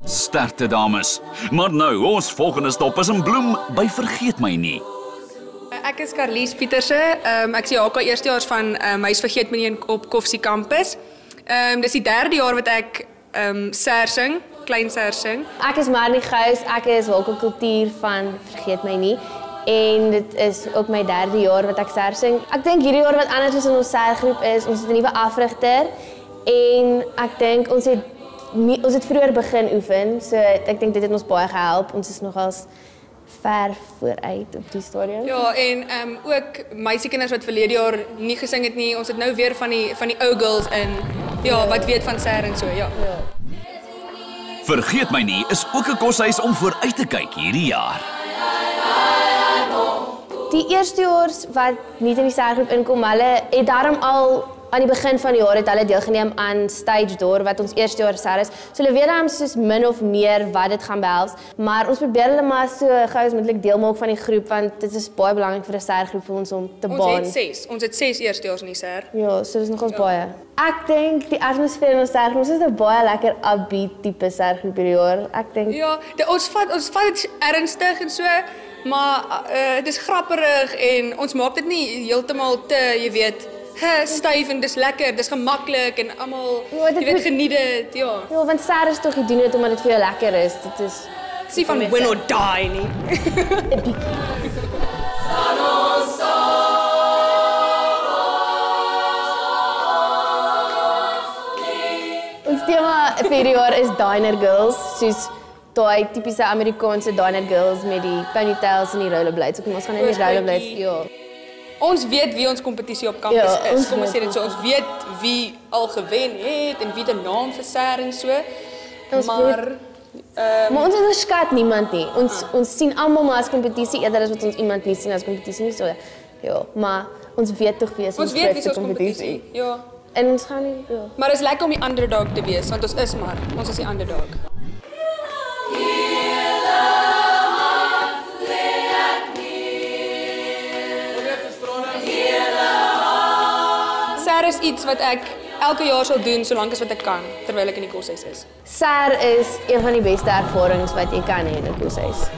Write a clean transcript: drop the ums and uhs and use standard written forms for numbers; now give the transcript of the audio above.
Sterkte dames. Maar nou, ons volgende stop is in Bloem by Vergeet My Nie. Ek is Carlies Pieterse. Ek is die HK eerstejaars van Huis Vergeet My Nie op Koffsie Campus. Dis die 3de jaar wat ek ser sing, klein ser sing. Ek is Marnie Gous, ek is Wolkekultuur van Vergeet My Nie. En dit is ook my 3de jaar wat ek ser sing. Ek dink hierdie jaar wat anders is in ons sergroep is, ons het 'n nuwe afrigter. En ek dink ons het vroeër begin oefen, so ek dink dit het ons baie gehelp. Ons is nogals ver vooruit op die stadium. Ja, en ook meisiekinders wat verlede jaar nie gesing het nie. Ons het nou weer van die ou girls in, ja, wat weet van ser en so, ja. Vergeet My Nie is ook 'n koshuis om vooruit te kyk hierdie jaar. Die eerstejaars wat nie in die sergroep inkom, hulle het daarom al aan die begin van die jaar het hulle deelgeneem aan Stage Door wat ons eerstejaars ser is. So hulle weet dan soos min of meer wat dit gaan behels, maar ons probeer hulle maar so gou as moontlik deel maak van die groep want dit is baie belangrik vir 'n sergroep vir ons om te baan. Ons het 6 eerstejaars in die ser. Ja, so dis nogals baie. Ek dink die atmosfeer in ons sergroep, ons is 'n baie lekker upbeat tipe sergroep hierdie jaar. Ek dink Ja, ons vat dit ernstig en so, maar dit is grapperig en ons maak dit nie heeltemal te, jy weet, styf en dis lekker, dis gemaklik en almal, jy weet, geniet dit, ja. Ja, want ser is tog jy doen dit omdat dit vir jou lekker is. Dit is nie van win or die nie. 'n bietjie. Ons tema vir hierdie jaar is Diner Girls, soos daai tipiese Amerikaanse Diner Girls met die ponytails en die rollerblades. Ons gaan in die rollerblades, ja. Ons weet wie ons kompetisie op kampus is. Kom ons sê dit so, ons weet wie al gewen het en wie 'n naam vir ser en so. Maar ons onderskat niemand nie. Ons sien almal maar as kompetisie eerder as wat ons iemand nie sien as kompetisie nie so. Ja, maar ons weet tog wie is ons grootste kompetisie. Ja. En ons gaan nie, ja. Maar dit is lekker om die underdog te wees want ons is die underdog. Ser is iets wat ek elke jaar sal doen solank as wat ek kan terwyl ek in die koshuis is. Ser is een van die beste ervarings wat jy kan hê in 'n koshuis.